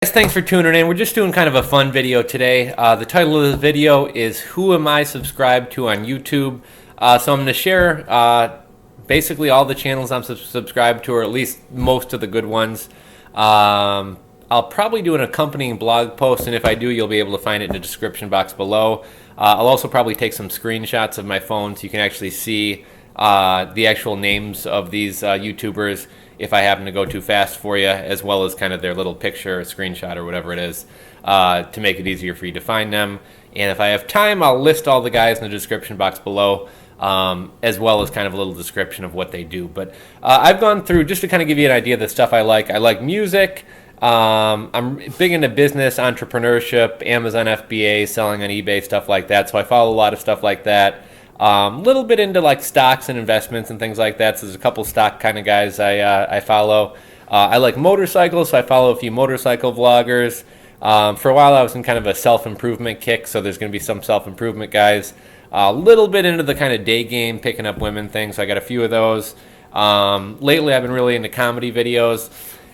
guys, thanks for tuning in. We're just doing kind of a fun video today. The title of this video is Who Am I Subscribed To on YouTube? So I'm going to share basically all the channels I'm subscribed to, or at least most of the good ones. I'll probably do an accompanying blog post, and if I do, you'll be able to find it in the description box below. I'll also probably take some screenshots of my phone so you can actually see the actual names of these YouTubers if I happen to go too fast for you, as well as kind of their little picture, screenshot, or whatever it is, to make it easier for you to find them. And if I have time, I'll list all the guys in the description box below, as well as kind of a little description of what they do. But I've gone through, just to kind of give you an idea of the stuff I like. I like music. I'm big into business, entrepreneurship, Amazon FBA, selling on eBay, stuff like that. So I follow a lot of stuff like that. Little bit into like stocks and investments and things like that. So there's a couple stock kind of guys I follow. I like motorcycles, so I follow a few motorcycle vloggers. For a while I was in kind of a self-improvement kick, so there's going to be some self-improvement guys. A little bit into the kind of day game, picking up women thing, so I got a few of those. Lately I've been really into comedy videos.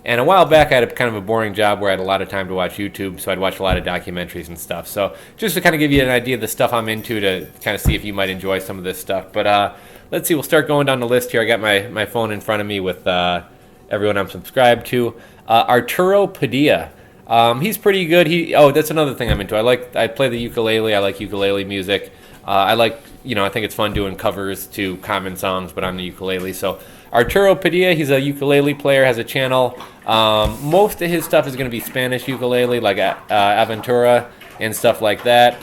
And a while back, I had a kind of a boring job where I had a lot of time to watch YouTube, so I'd watch a lot of documentaries and stuff. So just to kind of give you an idea of the stuff I'm into, to kind of see if you might enjoy some of this stuff. But let's see, we'll start going down the list here. I got my phone in front of me with everyone I'm subscribed to. Arturo Padilla. He's pretty good. That's another thing I'm into. I play the ukulele. I like ukulele music. I like, I think it's fun doing covers to common songs, but on the ukulele. So Arturo Padilla, he's a ukulele player, has a channel. Most of his stuff is going to be Spanish ukulele, like Aventura and stuff like that.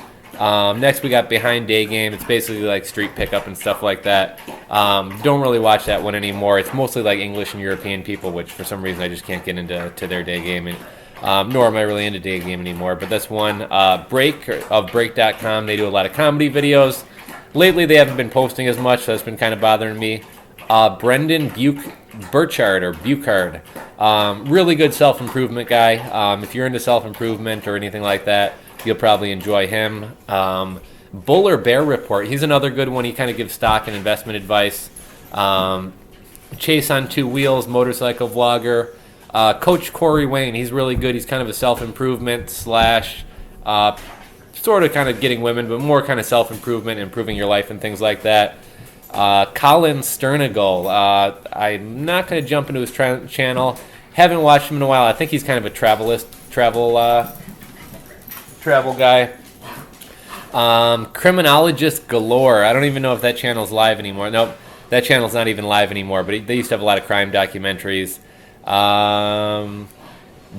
Next, we got Behind Day Game. It's basically like street pickup and stuff like that. Don't really watch that one anymore. It's mostly like English and European people, which for some reason I just can't get into their day gaming. Nor am I really into day game anymore. But that's one. Break of Break.com. They do a lot of comedy videos. Lately, they haven't been posting as much, so that's been kind of bothering me. Brendon Burchard, or Buchard. Really good self-improvement guy. If you're into self-improvement or anything like that, you'll probably enjoy him. Bull or Bear Report. He's another good one. He kind of gives stock and investment advice. ChaseOnTwoWheels, motorcycle vlogger. Coach Corey Wayne. He's really good. He's kind of a self-improvement slash sort of kind of getting women, but more kind of self-improvement, improving your life and things like that. Colin Sternagle. I'm not going to jump into his channel. Haven't watched him in a while. I think he's kind of a travel guy. Criminologist Galore. I don't even know if that channel's live anymore. Nope, that channel's not even live anymore, but they used to have a lot of crime documentaries.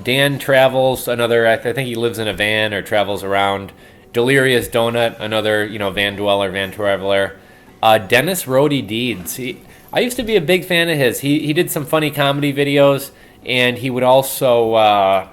Dan Travels, another, I think he lives in a van or travels around. Delirious Doughnut, another, van dweller, van traveler. DennisRoady Deeds. I used to be a big fan of his. He did some funny comedy videos, and he would also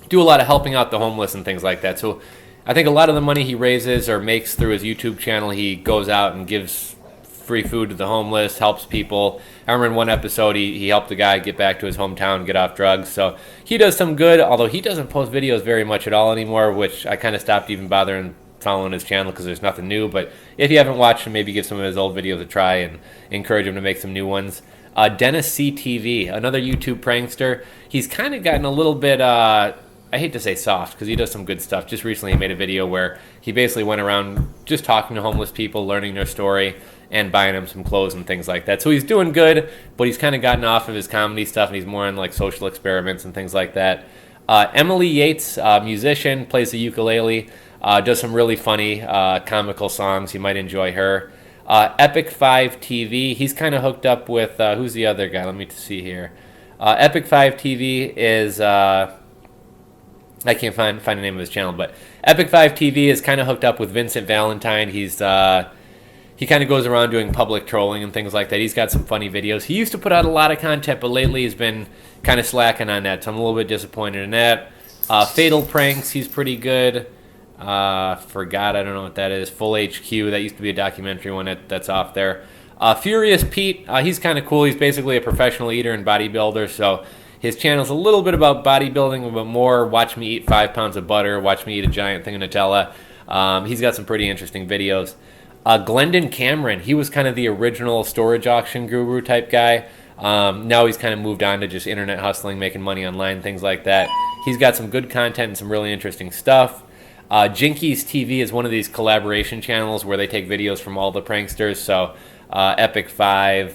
do a lot of helping out the homeless and things like that. So I think a lot of the money he raises or makes through his YouTube channel, he goes out and gives free food to the homeless, helps people. I remember in one episode he helped a guy get back to his hometown, get off drugs. So he does some good, although he doesn't post videos very much at all anymore, which I kind of stopped even bothering following his channel because there's nothing new. But if you haven't watched him, maybe give some of his old videos a try and encourage him to make some new ones. DennisCeeTV, another YouTube prankster. He's kind of gotten a little bit, I hate to say soft, because he does some good stuff. Just recently he made a video where he basically went around just talking to homeless people, learning their story, and buying them some clothes and things like that. So he's doing good, but he's kind of gotten off of his comedy stuff, and he's more on like social experiments and things like that. EmilyYates, musician, plays the ukulele, does some really funny comical songs. You might enjoy her. EpicFiveTV, he's kind of hooked up with, who's the other guy? Let me see here. EpicFiveTV is, I can't find the name of his channel, but EpicFiveTV is kind of hooked up with Vincent Valentine. He kind of goes around doing public trolling and things like that. He's got some funny videos. He used to put out a lot of content, but lately he's been kind of slacking on that, so I'm a little bit disappointed in that. FatalPranks, he's pretty good. Forgot, I don't know what that is. Full HQ, that used to be a documentary one that's off there. FuriousPete, he's kind of cool. He's basically a professional eater and bodybuilder, so his channel's a little bit about bodybuilding, but more watch me eat 5 pounds of butter, watch me eat a giant thing of Nutella. He's got some pretty interesting videos. Glendon Cameron, he was kind of the original storage auction guru type guy. Now he's kind of moved on to just internet hustling, making money online, things like that. He's got some good content and some really interesting stuff. JinkiesTV is one of these collaboration channels where they take videos from all the pranksters. So EpicFive,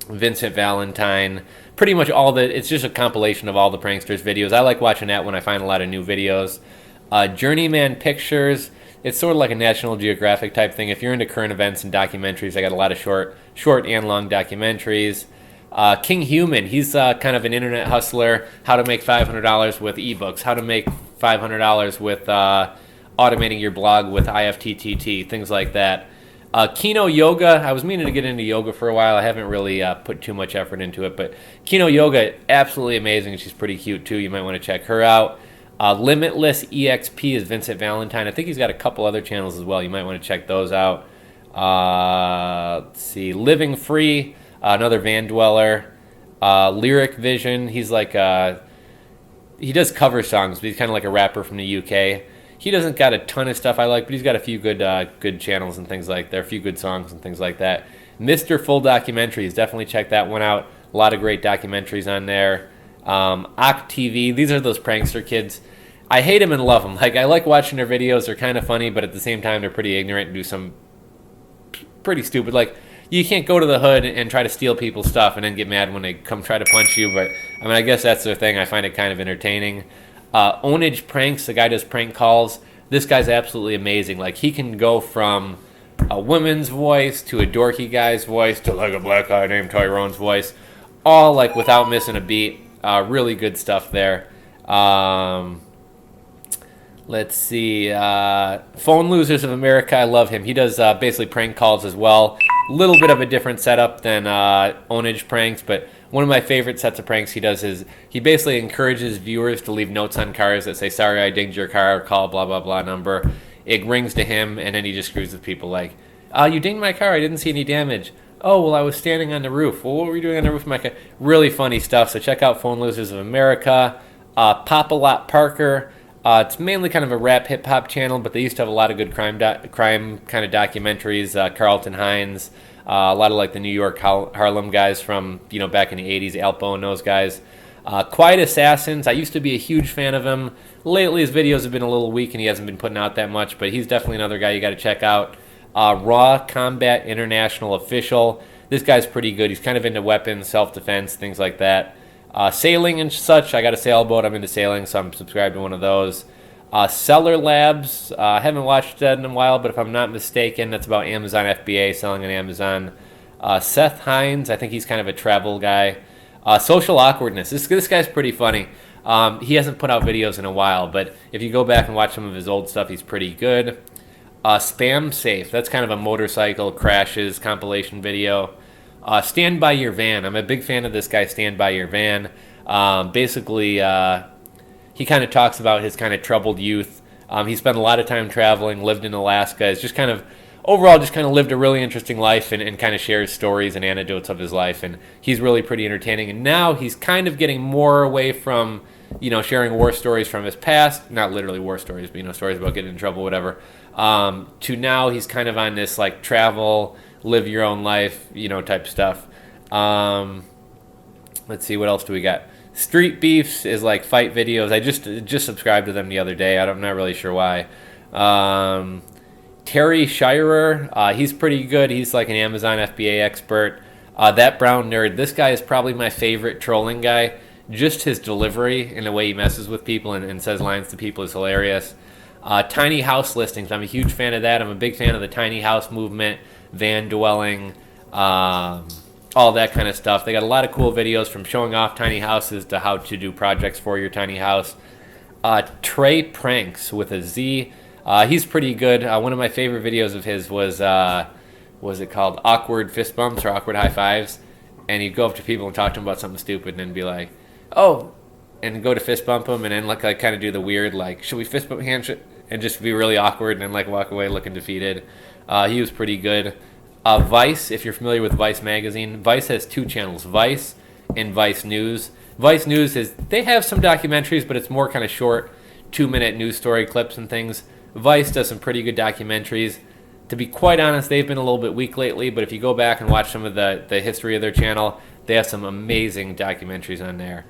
Vincent Valentine, pretty much all the, it's just a compilation of all the pranksters videos. I like watching that when I find a lot of new videos. Journeyman Pictures, it's sort of like a National Geographic type thing. If you're into current events and documentaries, I got a lot of short and long documentaries. KingHuman, he's kind of an internet hustler. How to make $500 with ebooks. How to make $500 with automating your blog with IFTTT, things like that. KinoYoga, I was meaning to get into yoga for a while. I haven't really put too much effort into it, but KinoYoga, absolutely amazing. She's pretty cute too. You might want to check her out. LImitlessEXP is Vincent Valentine. I think he's got a couple other channels as well. You might want to check those out. Let's see, LivingFree, another van dweller. Lyric Vision, he's like he does cover songs, but he's kind of like a rapper from the UK. He doesn't got a ton of stuff I like, but he's got a few good channels and things like that, a few good songs and things like that. Mr. Full Documentaries, definitely check that one out. A lot of great documentaries on there. OckTV, these are those prankster kids. I hate them and love them. Like, I like watching their videos. They're kind of funny, but at the same time, they're pretty ignorant and do some pretty stupid. Like, you can't go to the hood and try to steal people's stuff and then get mad when they come try to punch you. But, I mean, I guess that's their thing. I find it kind of entertaining. Ownage Pranks, the guy does prank calls. This guy's absolutely amazing. Like, he can go from a woman's voice to a dorky guy's voice to like a black guy named Tyrone's voice, all like without missing a beat. Really good stuff there. Let's see. Phone Losers of America, I love him. He does basically prank calls as well. A little bit of a different setup than Ownage Pranks, but one of my favorite sets of pranks he does is he basically encourages viewers to leave notes on cars that say, sorry, I dinged your car, call blah, blah, blah number. It rings to him, and then he just screws with people like, you dinged my car, I didn't see any damage. Oh, well, I was standing on the roof. Well, what were you doing on the roof of my car? Really funny stuff, so check out Phone Losers of America. Pop-A-Lot Parker. It's mainly kind of a rap hip-hop channel, but they used to have a lot of good crime kind of documentaries. Carlton Hines, a lot of like the New York Harlem guys from, you know, back in the 80s, Alpo and those guys. Quiet Assassins, I used to be a huge fan of him. Lately his videos have been a little weak and he hasn't been putting out that much, but he's definitely another guy you got to check out. Raw Combat International Official, this guy's pretty good. He's kind of into weapons, self-defense, things like that. Sailingandsuch, I got a sailboat, I'm into sailing, so I'm subscribed to one of those. Seller Labs, I haven't watched that in a while, but if I'm not mistaken, that's about Amazon FBA, selling on Amazon. Seth Hynes, I think he's kind of a travel guy. Social Awkwardness, this guy's pretty funny. He hasn't put out videos in a while, but if you go back and watch some of his old stuff, he's pretty good. Spam Safe, that's kind of a motorcycle crashes compilation video. Stand By Your Van, I'm a big fan of this guy, Stand By Your Van. Basically, he kind of talks about his kind of troubled youth. He spent a lot of time traveling, lived in Alaska. It's just kind of, overall, just kind of lived a really interesting life and kind of shares stories and anecdotes of his life. And he's really pretty entertaining. And now he's kind of getting more away from, you know, sharing war stories from his past. Not literally war stories, but, you know, stories about getting in trouble, whatever. To now he's kind of on this, like, travel, live your own life, you know, type stuff. Let's see, what else do we got? Street Beefs is like fight videos. I just subscribed to them the other day. I'm not really sure why. Terry Schierer, he's pretty good. He's like an Amazon FBA expert. That Brown Nerd, this guy is probably my favorite trolling guy. Just his delivery and the way he messes with people and says lines to people is hilarious. Tiny house listings, I'm a huge fan of that. I'm a big fan of the tiny house movement, van dwelling, all that kind of stuff. They got a lot of cool videos from showing off tiny houses to how to do projects for your tiny house. Trey Prankz with a Z. He's pretty good. One of my favorite videos of his was it called Awkward Fist Bumps or Awkward High Fives? And he'd go up to people and talk to them about something stupid and then be like, oh, and go to fist bump them and then like kind of do the weird, like, should we fist bump handshake? And just be really awkward and then like walk away looking defeated. He was pretty good. Vice, if you're familiar with Vice magazine, Vice has two channels, Vice and Vice News. Vice News they have some documentaries, but it's more kind of short, 2-minute news story clips and things. Vice does some pretty good documentaries. To be quite honest, they've been a little bit weak lately, but if you go back and watch some of the history of their channel, they have some amazing documentaries on there.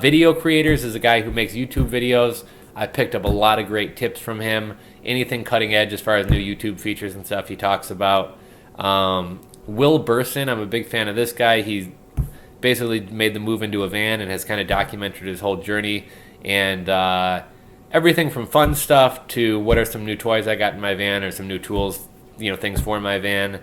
Video Creators is a guy who makes YouTube videos. I picked up a lot of great tips from him. Anything cutting edge as far as new YouTube features and stuff he talks about. Will Burson, I'm a big fan of this guy. He's basically made the move into a van and has kind of documented his whole journey. And everything from fun stuff to what are some new toys I got in my van or some new tools, things for my van,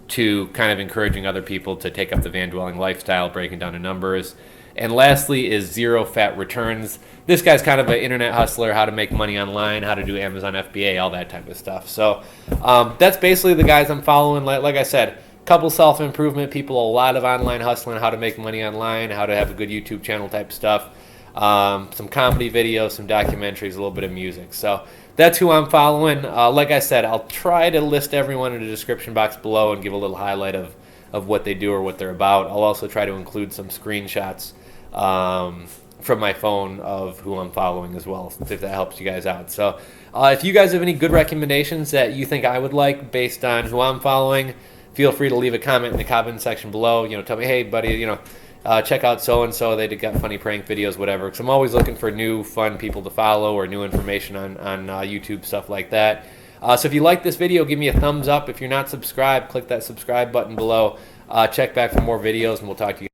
to kind of encouraging other people to take up the van dwelling lifestyle, breaking down the numbers. And lastly is Zerofatreturns. This guy's kind of an internet hustler, how to make money online, how to do Amazon FBA, all that type of stuff. So that's basically the guys I'm following. Like I said, a couple self-improvement people, a lot of online hustling, how to make money online, how to have a good YouTube channel type stuff. Some comedy videos, some documentaries, a little bit of music. So that's who I'm following. Like I said, I'll try to list everyone in the description box below and give a little highlight of what they do or what they're about. I'll also try to include some screenshots from my phone of who I'm following as well, if that helps you guys out. So if you guys have any good recommendations that you think I would like based on who I'm following, feel free to leave a comment in the comment section below. Tell me, hey buddy, check out so-and-so, they got funny prank videos, whatever, because I'm always looking for new fun people to follow or new information on YouTube, stuff like that. So if you like this video, give me a thumbs up. If you're not subscribed, click that subscribe button below. Check back for more videos, and we'll talk to you.